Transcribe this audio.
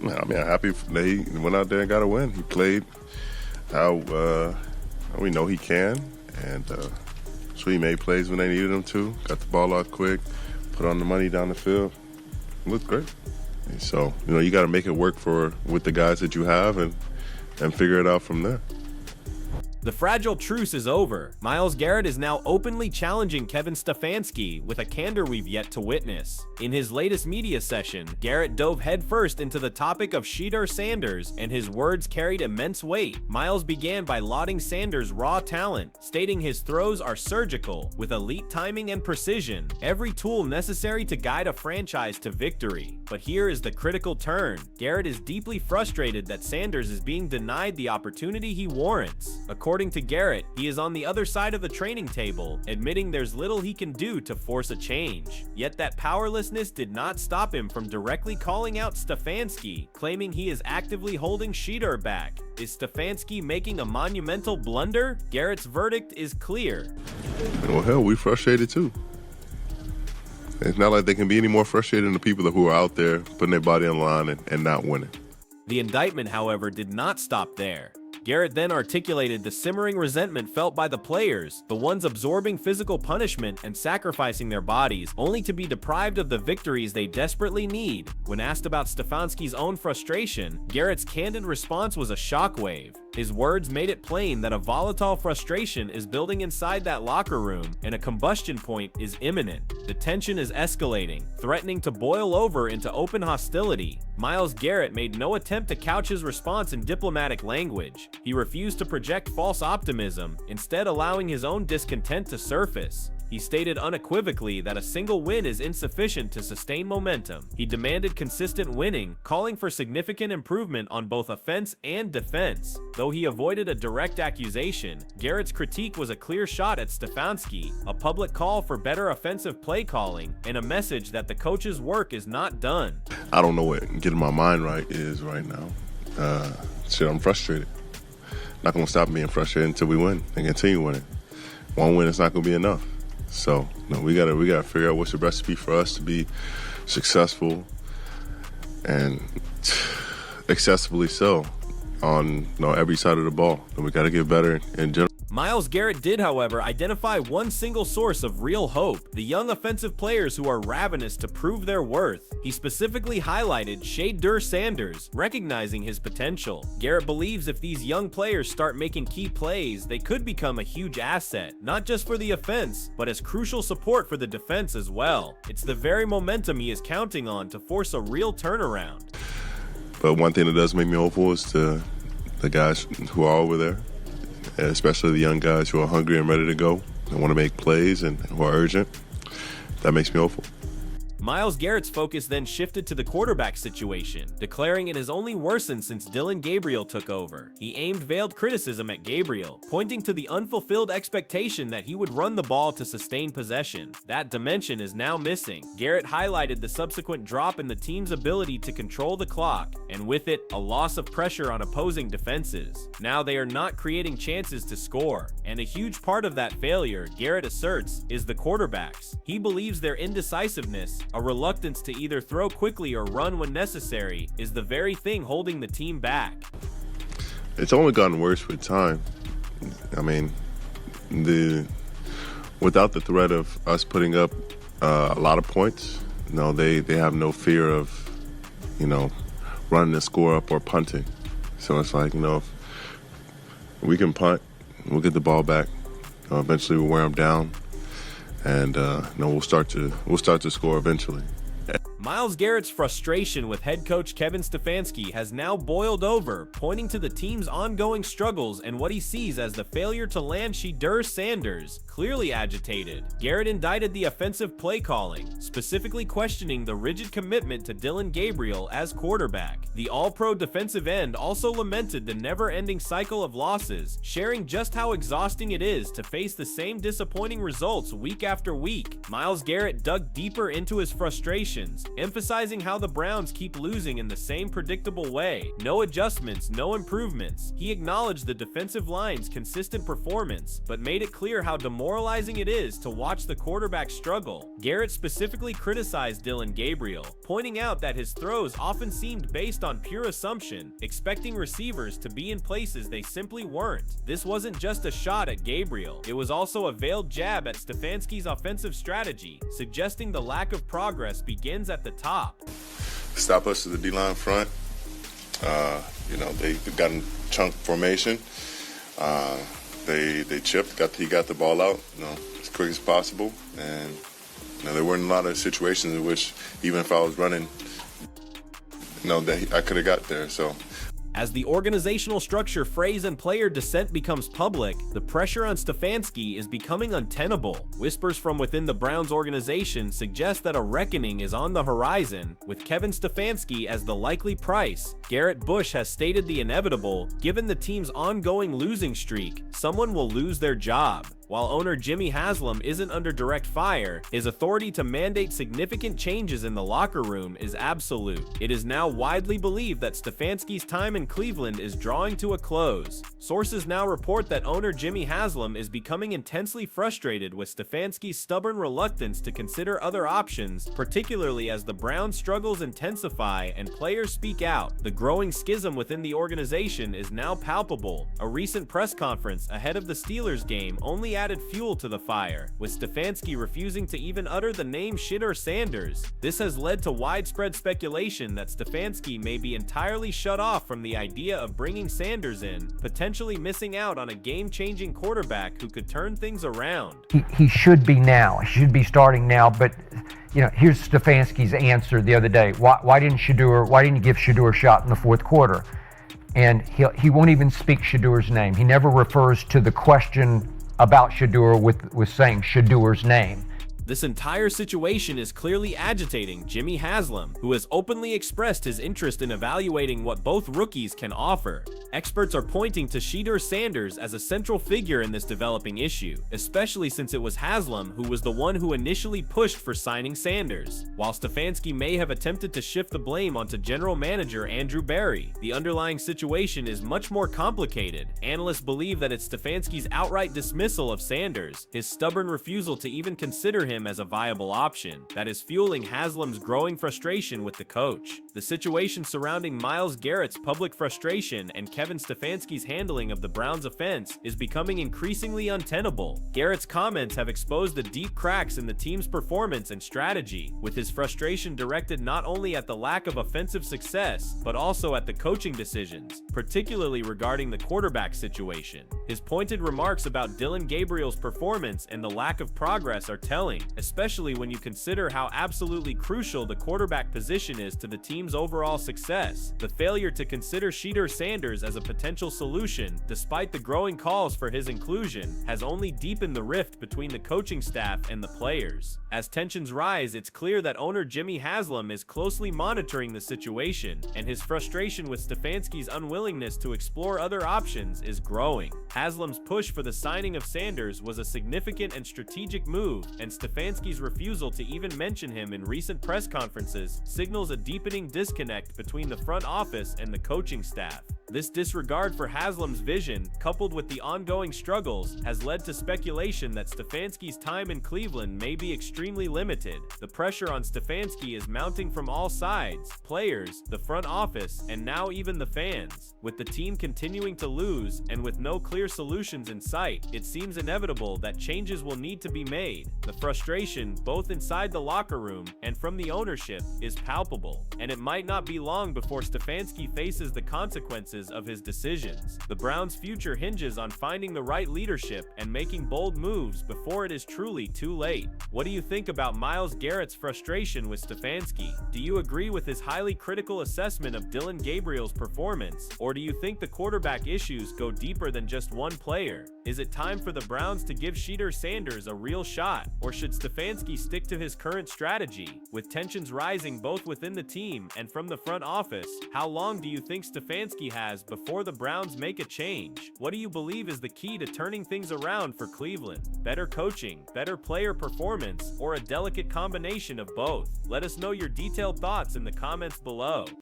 I mean, I'm happy that he went out there and got a win. He played how we know he can, and so he made plays when they needed him to. Got the ball out quick, put on the money down the field. Looked great. And so, you got to make it work with the guys that you have and figure it out from there. The fragile truce is over. Myles Garrett is now openly challenging Kevin Stefanski with a candor we've yet to witness. In his latest media session, Garrett dove headfirst into the topic of Shedeur Sanders, and his words carried immense weight. Myles began by lauding Sanders' raw talent, stating his throws are surgical, with elite timing and precision, every tool necessary to guide a franchise to victory. But here is the critical turn. Garrett is deeply frustrated that Sanders is being denied the opportunity he warrants. According to Garrett, he is on the other side of the training table, admitting there's little he can do to force a change. Yet that powerlessness did not stop him from directly calling out Stefanski, claiming he is actively holding Shedeur back. Is Stefanski making a monumental blunder? Garrett's verdict is clear. Well, hell, we frustrated too. It's not like they can be any more frustrated than the people who are out there putting their body on the line and not winning. The indictment, however, did not stop there. Garrett then articulated the simmering resentment felt by the players, the ones absorbing physical punishment and sacrificing their bodies, only to be deprived of the victories they desperately need. When asked about Stefanski's own frustration, Garrett's candid response was a shockwave. His words made it plain that a volatile frustration is building inside that locker room, and a combustion point is imminent. The tension is escalating, threatening to boil over into open hostility. Myles Garrett made no attempt to couch his response in diplomatic language. He refused to project false optimism, instead allowing his own discontent to surface. He stated unequivocally that a single win is insufficient to sustain momentum. He demanded consistent winning, calling for significant improvement on both offense and defense. Though he avoided a direct accusation, Garrett's critique was a clear shot at Stefanski, a public call for better offensive play calling, and a message that the coach's work is not done. I don't know what getting my mind right is right now. I'm frustrated. Not going to stop being frustrated until we win and continue winning. One win is not going to be enough. So, we gotta figure out what's the recipe for us to be successful and accessibly so on every side of the ball. And we gotta get better in general. Myles Garrett did, however, identify one single source of real hope: the young offensive players who are ravenous to prove their worth. He specifically highlighted Shedeur Sanders, recognizing his potential. Garrett believes if these young players start making key plays, they could become a huge asset, not just for the offense, but as crucial support for the defense as well. It's the very momentum he is counting on to force a real turnaround. But one thing that does make me hopeful is the guys who are over there, especially the young guys who are hungry and ready to go and want to make plays and who are urgent. That makes me hopeful. Myles Garrett's focus then shifted to the quarterback situation, declaring it has only worsened since Dillon Gabriel took over. He aimed veiled criticism at Gabriel, pointing to the unfulfilled expectation that he would run the ball to sustain possession. That dimension is now missing. Garrett highlighted the subsequent drop in the team's ability to control the clock, and with it, a loss of pressure on opposing defenses. Now they are not creating chances to score, and a huge part of that failure, Garrett asserts, is the quarterbacks. He believes their indecisiveness, a reluctance to either throw quickly or run when necessary, is the very thing holding the team back. It's only gotten worse with time. I mean, without the threat of us putting up a lot of points, they have no fear of, running the score up or punting. So it's like, if we can punt, we'll get the ball back. Eventually we'll wear them down. And we'll start to score eventually. Myles Garrett's frustration with head coach Kevin Stefanski has now boiled over, pointing to the team's ongoing struggles and what he sees as the failure to land Shedeur Sanders. Clearly agitated, Garrett indicted the offensive play calling, specifically questioning the rigid commitment to Dillon Gabriel as quarterback. The all-pro defensive end also lamented the never-ending cycle of losses, sharing just how exhausting it is to face the same disappointing results week after week. Myles Garrett dug deeper into his frustrations, emphasizing how the Browns keep losing in the same predictable way. No adjustments, no improvements. He acknowledged the defensive line's consistent performance, but made it clear how demoralizing it is to watch the quarterback struggle. Garrett specifically criticized Dillon Gabriel, pointing out that his throws often seemed based on pure assumption, expecting receivers to be in places they simply weren't. This wasn't just a shot at Gabriel, it was also a veiled jab at Stefanski's offensive strategy, suggesting the lack of progress begins at the top. Stop us to the D-line front. They got in chunk formation. They chipped, he got the ball out, as quick as possible. And there weren't a lot of situations in which, even if I was running, that I could have got there. So. As the organizational structure phrase and player dissent becomes public, the pressure on Stefanski is becoming untenable. Whispers from within the Browns organization suggest that a reckoning is on the horizon, with Kevin Stefanski as the likely price. Garrett Bush has stated the inevitable: given the team's ongoing losing streak, someone will lose their job. While owner Jimmy Haslam isn't under direct fire, his authority to mandate significant changes in the locker room is absolute. It is now widely believed that Stefanski's time in Cleveland is drawing to a close. Sources now report that owner Jimmy Haslam is becoming intensely frustrated with Stefanski's stubborn reluctance to consider other options, particularly as the Browns' struggles intensify and players speak out. The growing schism within the organization is now palpable. A recent press conference ahead of the Steelers game only added fuel to the fire, with Stefanski refusing to even utter the name Shedeur Sanders. This has led to widespread speculation that Stefanski may be entirely shut off from the idea of bringing Sanders in, potentially missing out on a game-changing quarterback who could turn things around. He should be now. He should be starting now, but here's Stefanski's answer the other day. Why didn't you give Shedeur a shot in the fourth quarter? And he won't even speak Shedeur's name. He never refers to the question about Shedeur with saying Shedeur's name. This entire situation is clearly agitating Jimmy Haslam, who has openly expressed his interest in evaluating what both rookies can offer. Experts are pointing to Shedeur Sanders as a central figure in this developing issue, especially since it was Haslam who was the one who initially pushed for signing Sanders. While Stefanski may have attempted to shift the blame onto general manager Andrew Berry, the underlying situation is much more complicated. Analysts believe that it's Stefanski's outright dismissal of Sanders, his stubborn refusal to even consider him as a viable option, that is fueling Haslam's growing frustration with the coach. The situation surrounding Myles Garrett's public frustration and Kevin Stefanski's handling of the Browns' offense is becoming increasingly untenable. Garrett's comments have exposed the deep cracks in the team's performance and strategy, with his frustration directed not only at the lack of offensive success, but also at the coaching decisions, particularly regarding the quarterback situation. His pointed remarks about Dillon Gabriel's performance and the lack of progress are telling, especially when you consider how absolutely crucial the quarterback position is to the team's overall success. The failure to consider Shedeur Sanders as a potential solution, despite the growing calls for his inclusion, has only deepened the rift between the coaching staff and the players. As tensions rise, it's clear that owner Jimmy Haslam is closely monitoring the situation, and his frustration with Stefanski's unwillingness to explore other options is growing. Haslam's push for the signing of Sanders was a significant and strategic move, and Stefanski's refusal to even mention him in recent press conferences signals a deepening disconnect between the front office and the coaching staff. This disregard for Haslam's vision, coupled with the ongoing struggles, has led to speculation that Stefanski's time in Cleveland may be extremely limited. The pressure on Stefanski is mounting from all sides: players, the front office, and now even the fans. With the team continuing to lose, and with no clear solutions in sight, it seems inevitable that changes will need to be made. The frustration, both inside the locker room and from the ownership, is palpable, and it might not be long before Stefanski faces the consequences of his decisions. The Browns' future hinges on finding the right leadership and making bold moves before it is truly too late. What do you think about Myles Garrett's frustration with Stefanski? Do you agree with his highly critical assessment of Dillon Gabriel's performance, or do you think the quarterback issues go deeper than just one player? Is it time for the Browns to give Shedeur Sanders a real shot, or should Stefanski stick to his current strategy? With tensions rising both within the team and from the front office, how long do you think Stefanski has before the Browns make a change? What do you believe is the key to turning things around for Cleveland? Better coaching, better player performance, or a delicate combination of both? Let us know your detailed thoughts in the comments below.